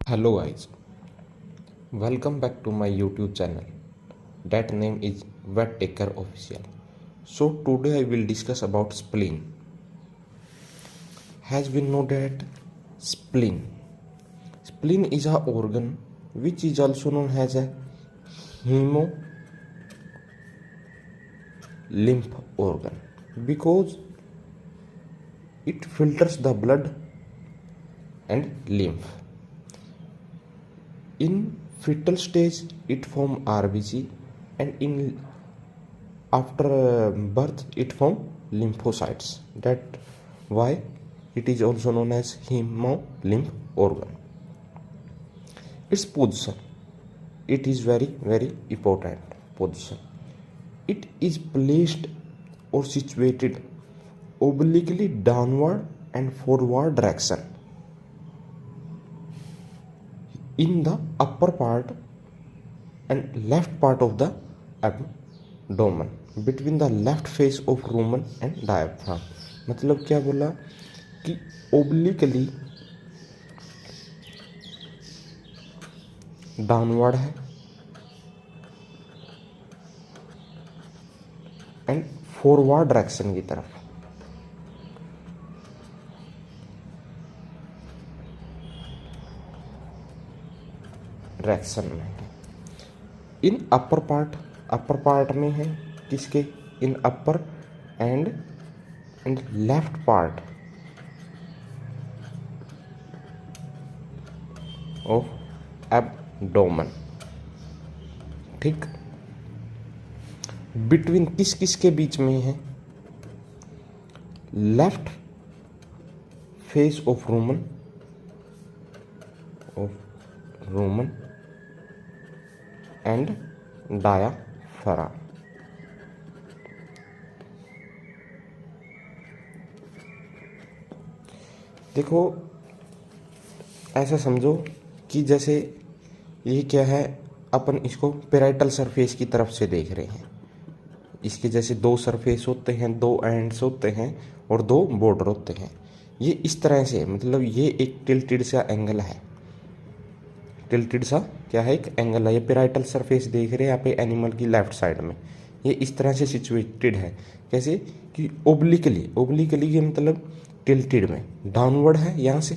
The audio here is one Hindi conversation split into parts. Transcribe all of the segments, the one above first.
Hello guys, welcome back to my YouTube channel. That name is Vet Taker Official. So today I will discuss about spleen. Has been know that spleen is a organ which is also known as a hemo lymph organ because it filters the blood and lymph. In fetal stage it form RBC and in after birth it form lymphocytes. That why it is also known as hemolymph organ. Its position, it is very important position. It is placed or situated obliquely downward and forward direction in the upper part and left part of the abdomen between the left face of rumen and diaphragm. मतलब क्या बोला कि ओब्लिकली डाउनवर्ड है एंड फॉरवर्ड डायरेक्शन की तरफ में है. इन अपर पार्ट में है किसके, in upper and left part of abdomen. ठीक, बिटवीन किस के बीच में है, left face of rumen and diaphragm. देखो ऐसा समझो कि जैसे ये क्या है, अपन इसको पेराइटल सरफेस की तरफ से देख रहे हैं. इसके जैसे दो सरफेस होते हैं, दो एंड्स होते हैं और दो बॉर्डर होते हैं. ये इस तरह से, मतलब ये एक टिल्टेड सा एंगल है, टिल्टेड सा क्या है, एक एंगल है. ये पेराइटल सरफेस देख रहे हैं यहाँ पे एनिमल की लेफ्ट साइड में. ये इस तरह से सिचुएटेड है, कैसे कि ओब्लिकली ये मतलब टिल्टेड में डाउनवर्ड है यहाँ से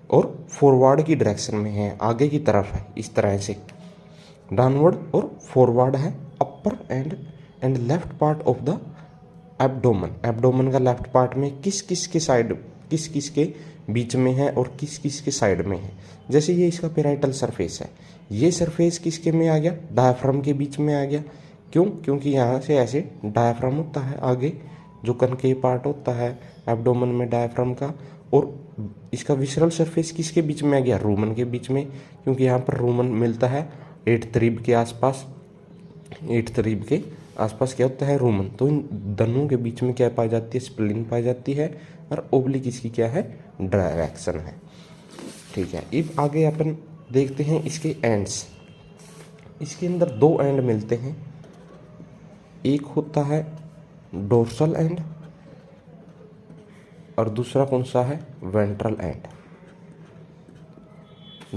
और फॉरवर्ड की डायरेक्शन में है, आगे की तरफ है. इस तरह से डाउनवर्ड और फॉरवर्ड है. Upper and left part of the abdomen का लेफ्ट पार्ट में किस के बीच में है और किस के साइड में है. जैसे ये इसका पेराइटल सरफेस है, ये सरफेस किसके में आ गया, डायफ्राम के बीच में आ गया. क्यों? क्योंकि यहाँ से ऐसे डायफ्राम होता है आगे, जो कनकेव पार्ट होता है एब्डोमेन में डायफ्राम का, और इसका विसरल सरफेस किसके बीच में आ गया, रूमन के बीच में, क्योंकि यहाँ पर रूमन मिलता है 8th रिब के आसपास. 8th रिब के आसपास क्या होता है, रूमन. तो इन दोनों के बीच में क्या पाई जाती है, स्प्लीन पाई जाती है, और ओब्लिक इसकी क्या है, डायरेक्शन है. ठीक है, अब आगे अपन देखते हैं इसके एंड्स. इसके अंदर दो एंड मिलते हैं, एक होता है डोर्सल एंड और दूसरा कौन सा है, वेंट्रल एंड.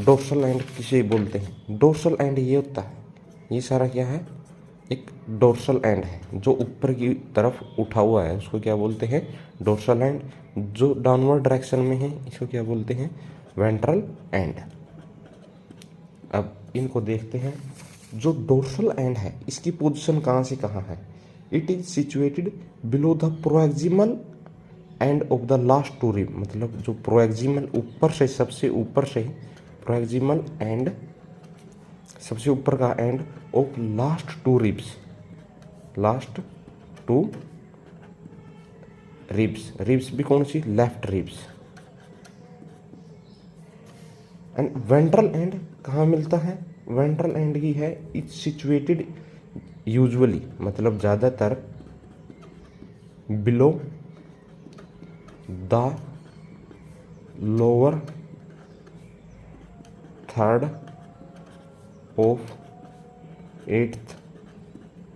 डोर्सल एंड किसे बोलते हैं, डोर्सल एंड ये होता है, ये सारा क्या है, एक डोर्सल एंड है जो ऊपर की तरफ उठा हुआ है, उसको क्या बोलते हैं, डोर्सल एंड. जो डाउनवर्ड डायरेक्शन में है इसको क्या बोलते हैं, वेंट्रल एंड. अब इनको देखते हैं. जो डोर्सल एंड है इसकी पोजीशन कहाँ से कहाँ है, it is situated below the proximal end of the last two rib. मतलब जो प्रोएक्सिमल ऊपर से, सबसे ऊपर से प्रोएक्सिमल एंड, सबसे ऊपर का end of last two ribs भी कौन सी, left ribs. And ventral end कहाँ मिलता है, वेंट्रल एंड की है, इट्स सिचुएटेड यूजुअली, मतलब ज़्यादातर below the lower third of 8th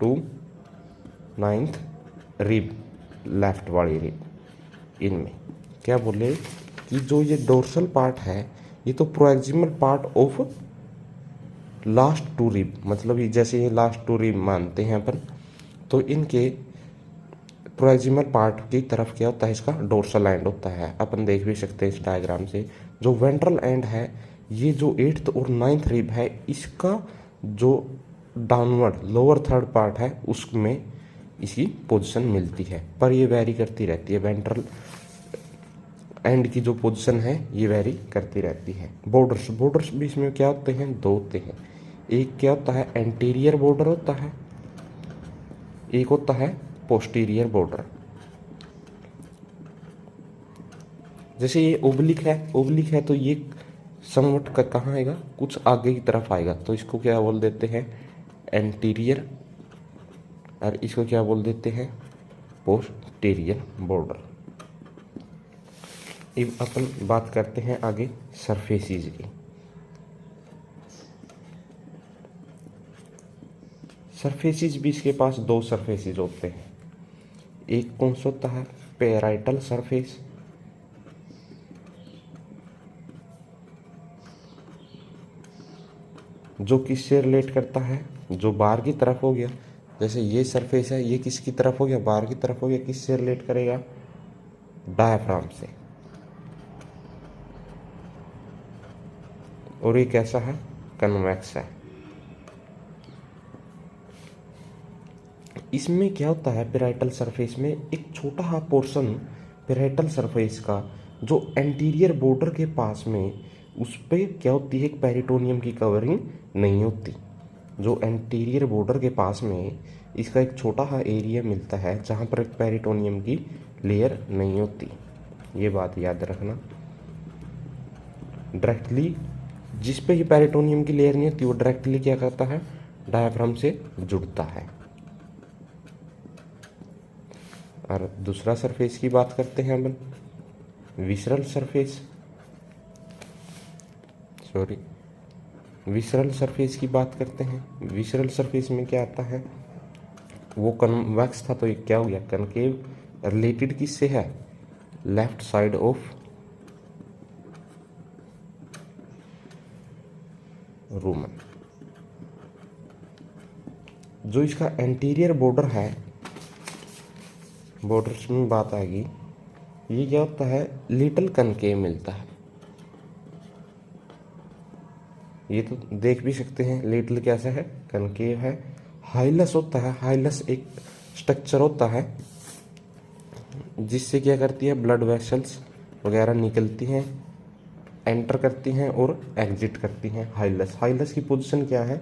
to 9th rib, left वाली रिब. इनमें क्या बोले कि जो ये डोर्सल पार्ट है ये तो proximal part of last two rib, मतलब ये जैसे ये लास्ट टू रिब मानते हैं अपन, तो इनके प्रोएक्सिमल पार्ट की तरफ क्या होता है, इसका डोर्सल एंड होता है। अपन देख भी सकते हैं इस डायग्राम से। जो वेंट्रल एंड है, ये जो 8th और 9th रिब है, इसका जो डाउनवर्ड लोअर थर्ड पार्ट है उसमें इसकी पोजीशन मिलती है, पर ये वेरी करती रहती है। वेंट्रल एंड की जो पोजीशन है ये वेरी करती रहती है। बॉर्डर्स भी इसमें क्या होते हैं, 2 होते हैं। एक क्या होता है, एंटीरियर बॉर्डर होता है, एक होता है पोस्टीरियर बॉर्डर। जैसे ये ओब्लिक है तो ये समवट का कहाँ आएगा, कुछ आगे की तरफ आएगा, तो इसको क्या बोल देते हैं, एंटीरियर, और इसको क्या बोल देते हैं, पोस्टीरियर बॉर्डर। अब अपन बात करते हैं आगे सरफेसीज की। सरफेसीज भी इसके पास 2 सरफेसीज होते हैं। एक कौन सा होता है, पेराइटल सरफेस, जो किससे रिलेट करता है, जो बाहर की तरफ हो गया। जैसे ये सरफेस है, ये किसकी तरफ हो गया, बाहर की तरफ हो गया, किससे रिलेट करेगा, डायाफ्राम से। और ये कैसा है, कन्वेक्स है। इसमें क्या होता है, पेराइटल सरफेस में एक छोटा सा पोर्शन पेराइटल सरफेस का जो एंटीरियर बॉर्डर के पास में, उस पर क्या होती है, एक पेरिटोनियम की कवरिंग नहीं होती। जो एंटीरियर बॉर्डर के पास में इसका एक छोटा सा एरिया मिलता है जहाँ पर एक पेरिटोनियम की लेयर नहीं होती। ये बात याद रखना। डायरेक्टली जिस पे ये पेरिटोनियम की लेयर नहीं होती, वो डायरेक्टली क्या करता है, डायाफ्राम से जुड़ता है। और दूसरा सरफेस की बात करते हैं अपन, विसरल सरफेस, विसरल सरफेस की बात करते हैं। विसरल सरफेस में क्या आता है, वो कन्वेक्स था तो ये क्या हो गया, कनकेव। रिलेटेड किससे है, लेफ्ट साइड ऑफ रूमन। जो इसका एंटीरियर बॉर्डर है, बॉर्डर्स में बात आएगी, ये क्या होता है, लिटिल कनकेव मिलता है। ये तो देख भी सकते हैं, लिटिल कैसा है, कनकेव है। हाइलस होता है, हाइलस एक स्ट्रक्चर होता है जिससे क्या करती है, ब्लड वेसल्स वगैरह निकलती हैं, एंटर करती हैं और एग्जिट करती हैं। हाइलस की पोजीशन क्या है,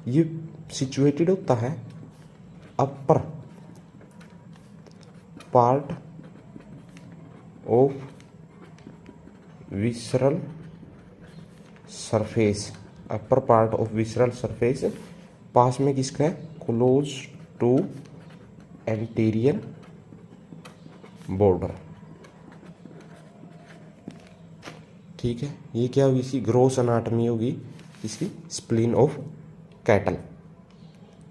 ये सिचुएटेड होता है upper part of visceral surface, upper part of visceral surface, पास में किसका है, क्लोज टू एंटीरियर बॉर्डर। ठीक है, ये क्या होगी, इसकी ग्रोस अनाटमी होगी, इसकी स्प्लीन ऑफ कैटल।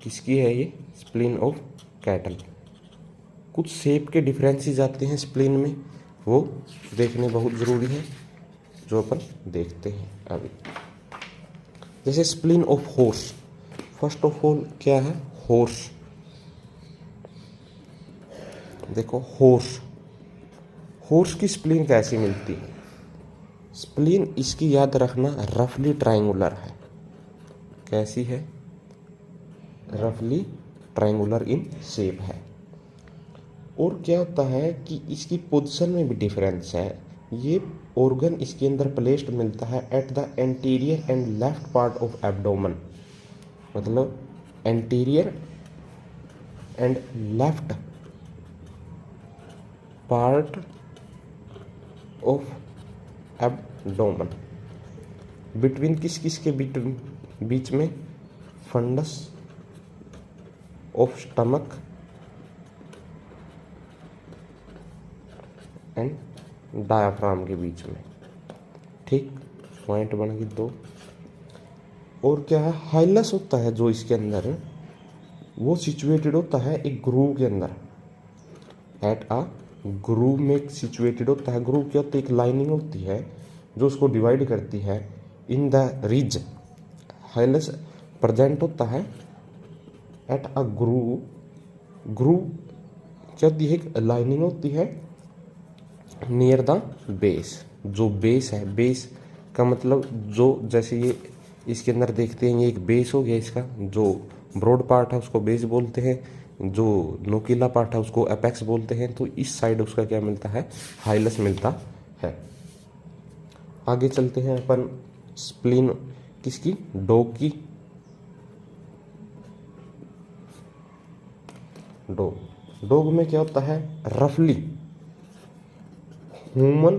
किसकी है ये, स्प्लीन ऑफ कैटल। कुछ शेप के डिफरेंसेस आते हैं स्प्लीन में, वो देखने बहुत ज़रूरी है, जो अपन देखते हैं अभी। जैसे spleen of horse, first of all क्या है, हॉर्स। देखो हॉर्स की स्प्लीन कैसी मिलती है, स्प्लीन इसकी याद रखना रफली ट्रायंगुलर है। कैसी है, रफली ट्रायंगुलर इन शेप है। और क्या होता है कि इसकी पोजीशन में भी डिफरेंस है। ये ऑर्गन इसके अंदर प्लेस्ड मिलता है at the anterior and left part of abdomen, मतलब anterior and left part of abdomen. Between किस किस के बीच में, fundus of stomach and diaphragm के बीच में। ठीक, पॉइंट बन गई 2। और क्या है, हाइलस होता है जो इसके अंदर, वो सिचुएटेड होता है एक ग्रूव के अंदर, एट अ ग्रूव में सिचुएटेड होता है। ग्रूव क्या होता है, एक लाइनिंग होती है जो उसको डिवाइड करती है इन द रिज। हाइलस प्रेजेंट होता है एट अ ग्रूव क्या होती है, एक लाइनिंग होती है नियर द बेस। जो बेस है, बेस का मतलब जो जैसे ये इसके अंदर देखते हैं, ये एक बेस हो गया इसका, जो ब्रॉड पार्ट है उसको बेस बोलते हैं, जो नोकीला पार्ट है उसको एपेक्स बोलते हैं। तो इस साइड उसका क्या मिलता है, हाइलस मिलता है। आगे चलते हैं अपन स्प्लीन किसकी, डॉग की। डॉग में क्या होता है, रफली ह्यूमन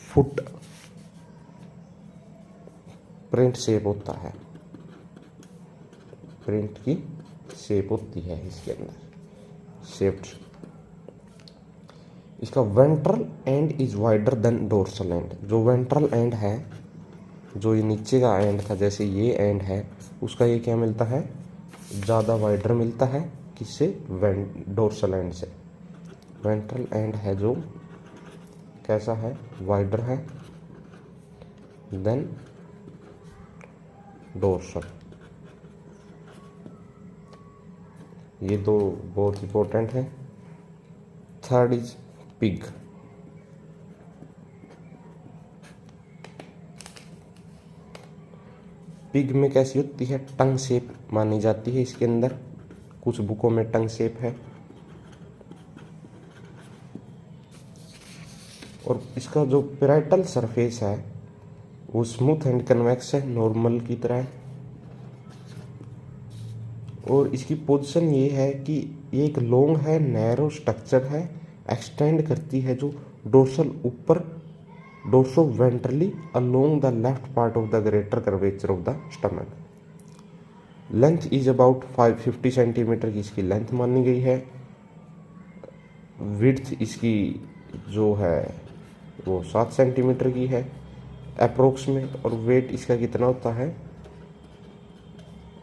फुट प्रिंट शेप होता है, प्रिंट की शेप होती है इसके अंदर, शेप्ड। इसका ventral and is wider than dorsal and. जो वेंट्रल एंड है, जो ये नीचे का एंड था, जैसे ये एंड है, उसका ये क्या मिलता है, ज़्यादा वाइडर मिलता है किससे, डोर्सल एंड से। वेंट्रल एंड है जो कैसा है, वाइडर है देन डोर्सल। ये दो बहुत इंपॉर्टेंट है। Third is pig. पिग में कैसी होती है, टंग शेप मानी जाती है इसके अंदर, कुछ बुकों में टंग शेप है। और इसका जो पेराइटल सरफेस है वो स्मूथ एंड कन्वेक्स है, नॉर्मल की तरह। और इसकी पोजीशन ये है कि ये एक लॉन्ग है, नैरो स्ट्रक्चर है, एक्सटेंड करती है जो डोर्सल ऊपर, dorso ventrally along the left part of the greater curvature of the stomach. Length is about 550 centimetre की इसकी लेंथ मानी गई है। विड्थ इसकी जो है वो 7 सेंटीमीटर की है अप्रोक्स में। और वेट इसका कितना होता है,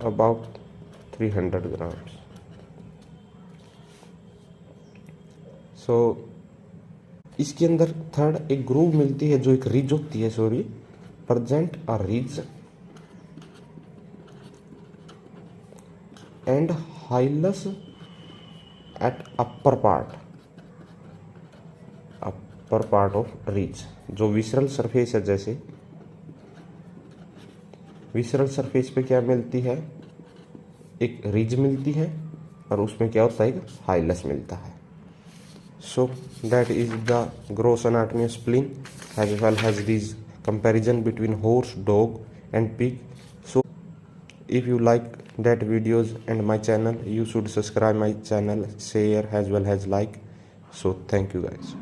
अबाउट 300 ग्राम्स। सो इसके अंदर थर्ड एक ग्रूव मिलती है, जो एक रिज होती है, sorry present a ridge and hilus at upper part of ridge. जो विसरल सरफेस है, जैसे विसरल सरफेस पे क्या मिलती है, एक रिज मिलती है, और उसमें क्या होता है, एक हाइलस मिलता है। So that is the gross anatomy of spleen, as well as this comparison between horse, dog and pig. So if you like that videos and my channel, you should subscribe my channel, share as well as like. So thank you guys.